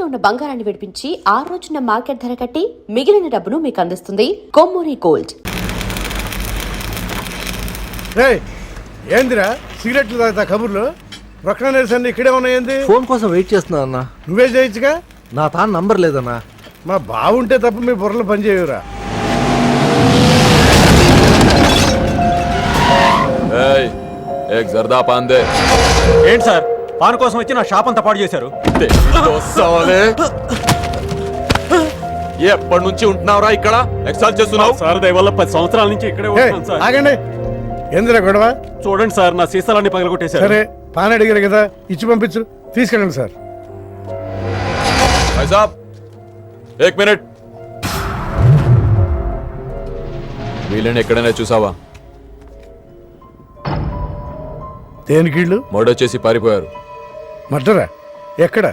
తాకట్లో ఉన్న బంగారాన్ని విడిపించి ఆ రోజున మార్కెట్ ధర కట్టి మిగిలిన డబ్బును మీకు అందిస్తుంది కొమ్మూరి గోల్డ్. ఏందిరా సిగరెట్లు తాగుతా కబుర్లు ప్రొక్లనేషన్ ఇక్కడే ఉన్నాయండి. ఫోన్ కోసం వెయిట్ చేస్తున్నా అన్న. నువ్వే చేయొచ్చుగా. నా తాను నంబర్ లేదన్నా. మా బావుంటే తప్ప మీ బుర్రలు పనిచేయవురా. జర్దా పాన్ దే. ఏంటి సార్, పాన్ కోసం వచ్చి నా షాప్ అంతా పాడు చేశారు. ఎప్పటి నుంచి ఉంటున్నావురా ఇక్కడ? ఎక్సాల్ చేస్తున్నావు సార్ దయవల్ల 10 సంవత్సరాల నుంచి ఇక్కడే ఉంటున్నాను సార్. ఆగండి, ఏందిరా గొడవ? చూడండి సార్, నా సీసాలన్నీ పగలగొట్టేశారు. సరే పాన్ అడిగారు కదా, ఇచ్చి పంపించు, తీసుకెళ్ళండి సార్. भाई साहब एक मिनट. వీళ్ళని ఎక్కడైనా చూసావా? దేనికిళ్ళు మర్డర్ చేసి పారిపోయారు. మర్డరా? ఎక్కడ?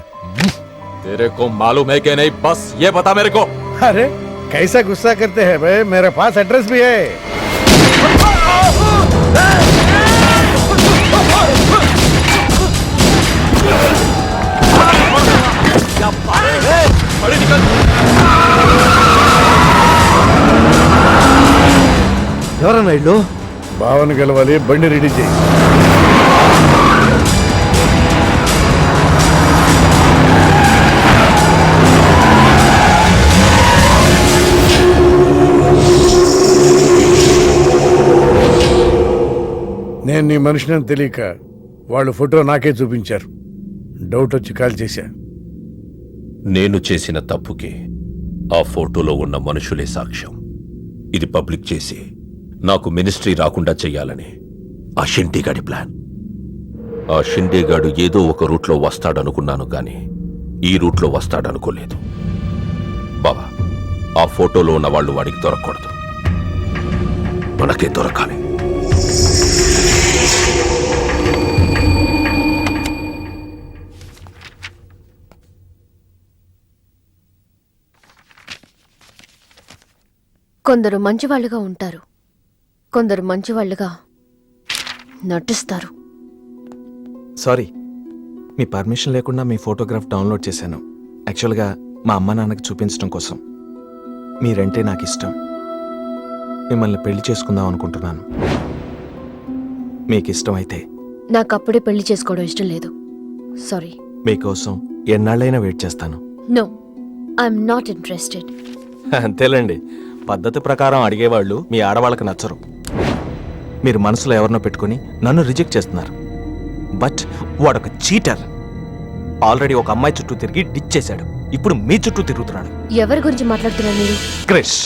तेरे को मालूम है कि नहीं? बस ये बता मेरे को. अरे कैसा गुस्सा करते हैं भाई, मेरे पास एड्रेस भी है. ఎవరన్నా ఇల్లు? భావన గెలవాలి, బండి రెడీ చేయి. నేను నీ మనిషిని తెలియక వాళ్ళు ఫోటో నాకే చూపించారు. డౌట్ వచ్చి కాల్ చేశా. నేను చేసిన తప్పుకి ఆ ఫోటోలో ఉన్న మనుషులే సాక్ష్యం. ఇది పబ్లిక్ చేసి నాకు మినిస్ట్రీ రాకుండా చెయ్యాలని ఆ షిండేగాడి ప్లాన్. ఆ షిండేగాడు ఏదో ఒక రూట్లో వస్తాడనుకున్నాను గాని ఈ రూట్లో వస్తాడనుకోలేదు. బావా, ఆ ఫోటోలో ఉన్న వాళ్ళు వాడికి దొరకకూడదు, మనకే దొరకాలి. కొందరు మంచివాళ్ళుగా ఉంటారు, కొందరు మంచివాళ్ళుగా నటిస్తారు. సారీ, మీ పర్మిషన్ లేకుండా మీ ఫోటోగ్రాఫ్ డౌన్లోడ్ చేశాను. యాక్చువల్గా మా అమ్మ నాన్నకి చూపించడం కోసం. మీరంటే నాకు ఇష్టం. మిమ్మల్ని పెళ్లి చేసుకుందాం అనుకుంటున్నాను. మీకు ఇష్టం అయితే. నాకు అప్పుడే పెళ్లి చేసుకోవడం ఇష్టం లేదు. సారీ. మీకోసం ఎన్నాళ్ళైనా వెయిట్ చేస్తాను. No, I'm not interested. అంతేలేండి, పద్ధతి ప్రకారం అడిగేవాళ్ళు మీ ఆడవాళ్ళకి నచ్చరు. మీరు మనసులో ఎవరినో పెట్టుకుని నన్ను రిజెక్ట్ చేస్తున్నారు. బట్ వాడొక చీటర్. ఆల్రెడీ ఒక అమ్మాయి చుట్టూ తిరిగి డిచ్ చేశాడు. ఇప్పుడు మీ చుట్టూ తిరుగుతున్నాడు. ఎవరి గురించి మాట్లాడుతున్నారు మీరు? Krish.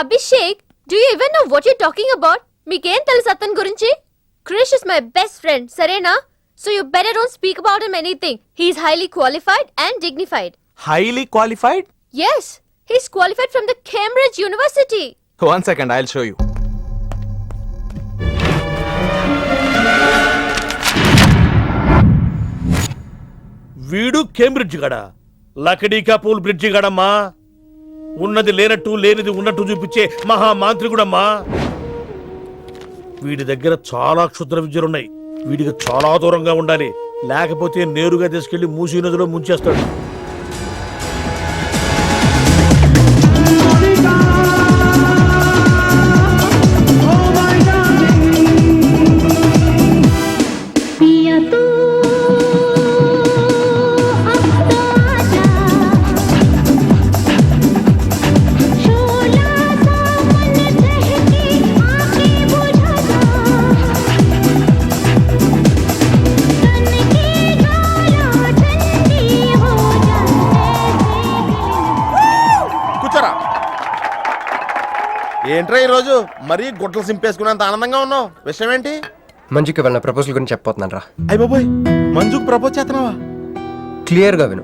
Abhishek, do you even know what you talking about? మీకేం తెలుసు అతని గురించి? Krish is my best friend, సరేనా? So you better don't speak about him anything. He is highly qualified and dignified. Highly qualified? Yes, he's qualified from the Cambridge University. 1 second, I'll show you. వీడు Cambridge గడా, లకడీకా pool bridge గడమ్మా. ఉన్నది లేనట్టు లేనిది ఉన్నట్టు చూపించే మహామాంత్రికుడమ్మా. వీడి దగ్గర చాలా క్షుద్ర విద్యలున్నాయి. వీడికి చాలా దూరంగా ఉండాలి, లేకపోతే నేరుగా తీసుకెళ్లి మూసీ నదిలో ముంచేస్తాడు. ఏంట్రా ఈరోజు మరీ గుట్టలు సింపేసుకున్నంత ఆనందంగా ఉన్నావు? విషయం ఏంటి? మంజుకి వెళ్ళిన ప్రపోజల్ గురించి చెప్పబోతున్నాను రా. అయ్య బాబోయ్, మంజుకి ప్రపోజ్ చేస్తున్నావా? క్లియర్ గా విను.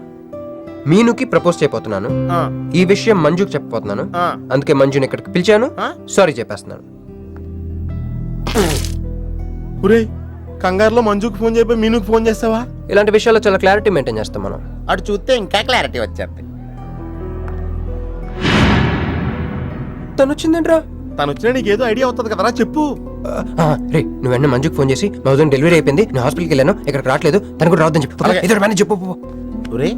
మీనుకి ప్రపోజ్ చేయబోతున్నాను. ఈ విషయం మంజుకి చెప్పబోతున్నాను. అందుకే మంజుని ఇక్కడికి పిలిచాను. సారీ చెప్పేస్తున్నాను. కంగారులో మంజుకి ఫోన్ చేయబోయి మీనుకి ఫోన్ చేస్తావా? ఇలాంటి విషయాల్లో చాలా క్లారిటీ మెయింటైన్ చేస్తాం మనం. అటు చూస్తే ఇంకా క్లారిటీ వచ్చేది. తను వచ్చిందేంట్రా? తను వచ్చినా నీకేదో ఐడియా అవుతుంది కదరా, చెప్పు. రే, నువ్వు వెంటనే మంజుకి ఫోన్ చేసి మా వదిన డెలివరీ అయిపోయింది, నేను హాస్పిటల్కి వెళ్ళాను, ఇక్కడికి రావట్లేదు, తను కూడా రావద్దని చెప్పు. చెప్పు. ఒరే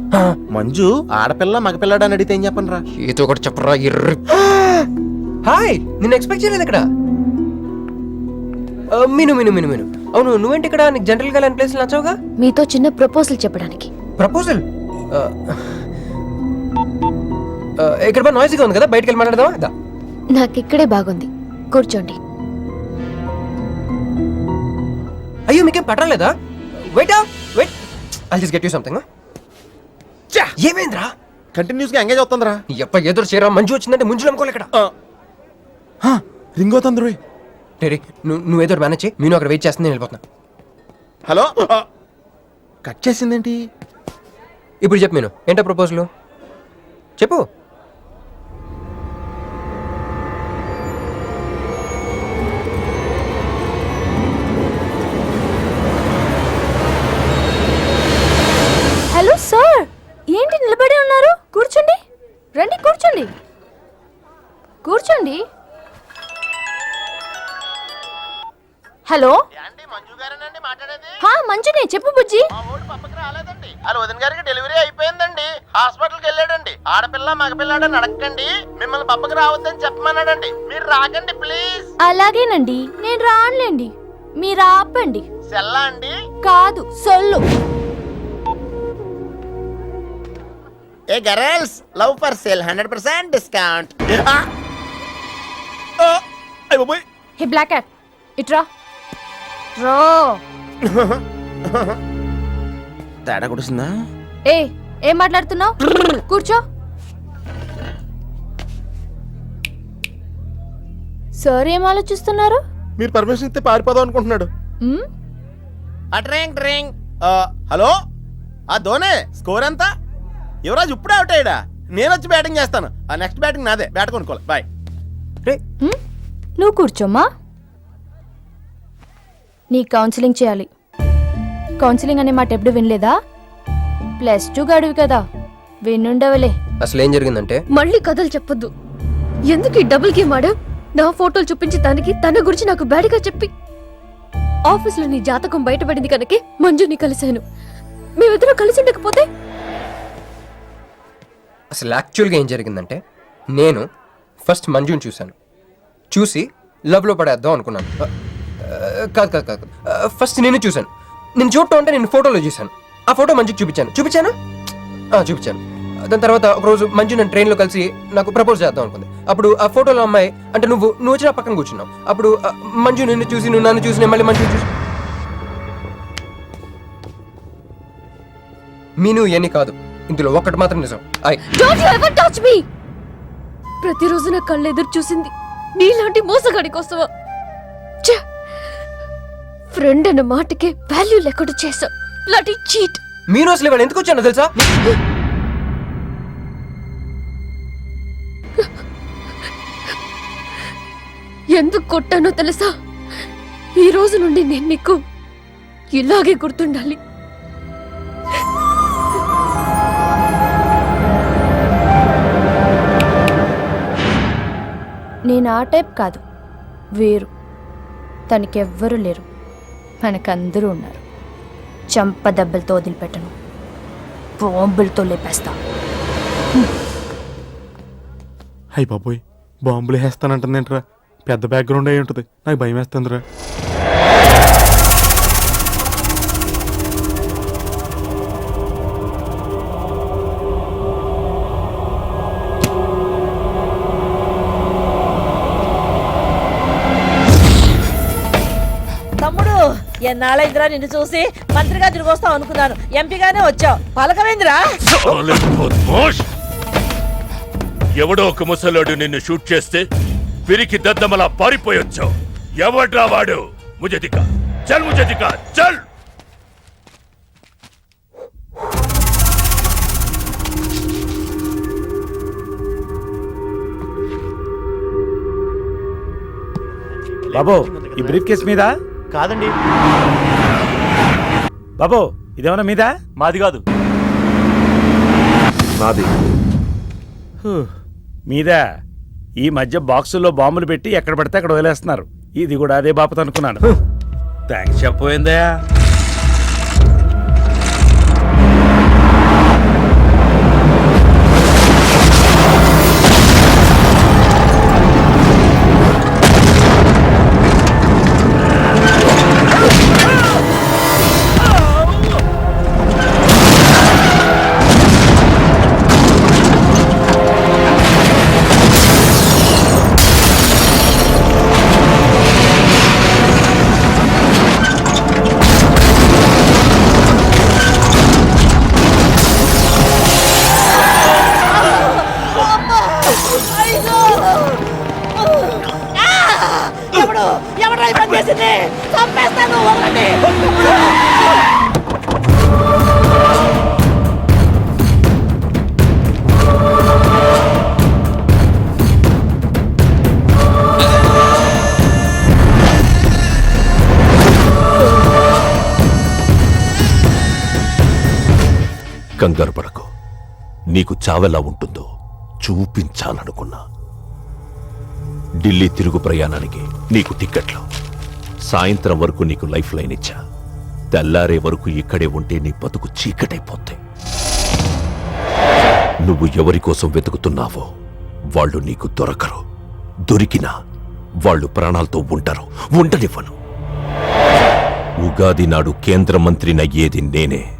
మంజు ఆడపిల్ల మగపిల్లడు అని అడిగితే ఏం చెప్పను రా? ఏదో ఒకటి చెప్పరా ఎర్రి. హాయ్, నిన్ను ఎక్స్పెక్ట్ చేయలేదు ఇక్కడ. మిను మిను మిను మిను అవును, నువ్వేంటి ఇక్కడ? నీకు జనరల్ గా ప్లేస్ నచ్చవుగా? మీతో చిన్న ప్రపోజల్ చెప్పడానికి. ప్రపోజల్? ఇక్కడ బాగా నాయిస్గా ఉంది కదా, బయటకు వెళ్ళి మాట్లాడదామా? నాకు ఇక్కడే బాగుంది, కూర్చోండి. అయ్యో, మీకేం పట్టలేదా? Wait wait, I'll just get you something. ఏమైందిరా? కంటిన్యూస్ గా ఎంగేజ్ అవుతుందిరా. ఎప్ప ఎదురు చేరా, మంజు వచ్చిందంటే ముంజు నమ్ముకోలే ఇక్కడ. రింగ్ అవుతుంది రోయ్. రే, నువ్వు ఏదో మేనేజ్ చేయి, నేను అక్కడ వెయిట్ చేస్తుంది, నేను వెళ్ళిపోతున్నా. హలో, కట్ చేసిందేంటి? ఇప్పుడు చెప్పు నేను, ఏంటో ప్రపోజల్ చెప్పు. హలో సార్, ఏంటి నిలబడి ఉన్నారు? కూర్చోండి, రండి కూర్చోండి, కూర్చోండి. హలో, మంజునే, చెప్పు బుజ్జి. రాలేదండి, వాళ్ళ వదిన గారికి డెలివరీ అయిపోయిందండి, హాస్పిటల్కి వెళ్ళాడండి. ఆడపిల్ల మగపిల్లాడని అడగండి, మిమ్మల్ని పప్పకి రావద్దని చెప్పమన్నాడండి. మీరు రాకండి ప్లీజ్. అలాగేనండి, నేను రానులేండి, మీరు ఆపండి. సెల్లా అండి? కాదు, సొల్లు. Hey girls, love for sale 100% discount. Hey black cat, ఇట్రా రో. తేడా కుడిసిందా? ఏం మాట్లాడుతున్నావు? కూర్చో. సార్ ఏం ఆలోచిస్తున్నారు? మీరు పర్మిషన్ ఇస్తే పారిపోదాం అనుకుంటున్నాడు. హలో, ఆ ధోనే స్కోర్ ఎంత? యువరాజ్ ఇప్పుడే అవుట్ అయ్యాడా? నేను వచ్చి బ్యాటింగ్ చేస్తాను. ఆ నెక్స్ట్ బ్యాటింగ్ నాదే. బ్యాట్ కొనుక్కోవాలి. బాయ్. నువ్వు కూర్చోమ్మా. నీ కౌన్సిలింగ్ చేయాలి. కౌన్సిలింగ్ అనే మాట ఎప్పుడు వినలేదా? +2 గడువు కదా, వినుండవలే. అసలు ఏం జరిగిందంటే, మళ్ళీ కథలు చెప్పొద్దు. ఎందుకు ఈ డబుల్ గేమ్ ఆడా? నా ఫోటోలు చూపించి దానికి తన గురించి నాకు బ్యాడ్గా చెప్పి, ఆఫీస్లో నీ జాతకం బయటపడింది కనుకే మంజుని కలిశాను. మేమిద్దరం కలిసి ఉండకపోతే? అసలు యాక్చువల్గా ఏం జరిగిందంటే, నేను ఫస్ట్ మంజుని చూశాను, చూసి లవ్లో పడేద్దాం అనుకున్నాను. కాదు కాదు కాదు, ఫస్ట్ నేను చూశాను. నేను చూడటం అంటే నేను ఫోటోలో చూశాను. ఆ ఫోటో మంజుకి చూపించాను. దాని తర్వాత ఒకరోజు మంజు నేను ట్రైన్లో కలిసి నాకు ప్రపోజ్ చేద్దాం అనుకుంది. అప్పుడు ఆ ఫోటోలో అమ్మాయి అంటే నువ్వు వచ్చి నా పక్కన కూర్చున్నావు. అప్పుడు మంజు నిన్ను చూసి, నువ్వు నన్ను చూసి, నేను మళ్ళీ మంజుని చూసి. మీను ఇవన్నీ కాదు, ఇందులో ఒక్కటి మాత్రం నిజం. Don't you ever touch me! ప్రతిరోజు నా కళ్ళు ఎదురు చూసింది నీలాంటి మోసగాడి కోసమా? ఫ్రెండ్ అన్న మాటకే వాల్యూ లేకుండా చేశావు. Bloody cheat. మీను అసలు ఇవాళ ఎందుకు వచ్చానో తెలుసా? ఎందుకు కొట్టానో తెలుసా? ఈ రోజు నుండి నేను నీకు ఇలాగే గుర్తుండాలి. నేను ఆ టైప్ కాదు, వేరు. తనకెవ్వరూ లేరు, మనకందరూ ఉన్నారు. చంప దెబ్బలతో వదిలిపెట్టను, బాంబులతో లేపేస్తా. అయ్యి బాబోయ్, బాంబులు వేస్తానంటుందేంట్రా? పెద్ద బ్యాక్గ్రౌండ్ అయి ఉంటుంది, నాకు భయం వేస్తుందిరా. తమ్ముడు, ఎన్నాళ్ళైందిరా నిన్ను చూసి? మంత్రిగా తిరిగి వస్తావు అనుకున్నాను, ఎంపీగానే వచ్చావు. పలకవేందిరా? ఎవడో ఒక ముసలోడు నిన్ను షూట్ చేస్తే పిరికి దద్దమలా పారిపోయొచ్చావు. ఎవడ్రా వాడు? ముజే దిక్కా, చల్ ముజే దిక్కా, చల్. బాబు, ఈ బ్రీఫ్ కేస్ మీద? కాదండి. బాబు, ఇదేమన్నా మీద? మాది కాదు. నాది. మీద. ఈ మధ్య బాక్సుల్లో బాంబులు పెట్టి ఎక్కడ పడితే అక్కడ వదిలేస్తున్నారు. ఇది కూడా అదే బాపత అనుకున్నాను. థ్యాంక్స్ చెప్పబోయిందా? కంగారు పడకు. నీకు చావెలా ఉంటుందో చూపించాలనుకున్నా. ఢిల్లీ తిరుగు ప్రయాణానికి నీకు టిక్కెట్లు. సాయంత్రం వరకు నీకు లైఫ్ లైన్ ఇచ్చా. తెల్లారే వరకు ఇక్కడే ఉంటే నీ బతుకు చీకటైపోతే. నువ్వు ఎవరి కోసం వెతుకుతున్నావో వాళ్ళు నీకు దొరకరు. దొరికినా వాళ్ళు ప్రాణాలతో ఉంటారు. ఉండనివ్వను. ఉగాది నాడు కేంద్ర మంత్రినయ్యేది నేనే.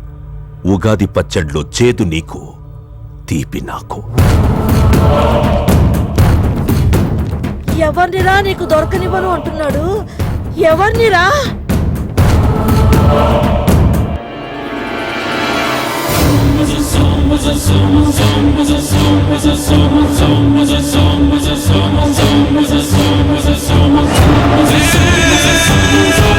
ఉగాది పచ్చడ్లో చేదు నీకు, తీపి నాకు. ఎవరినిరా నీకు దొరకనివ్వను అంటున్నాడు? ఎవరినిరా? Song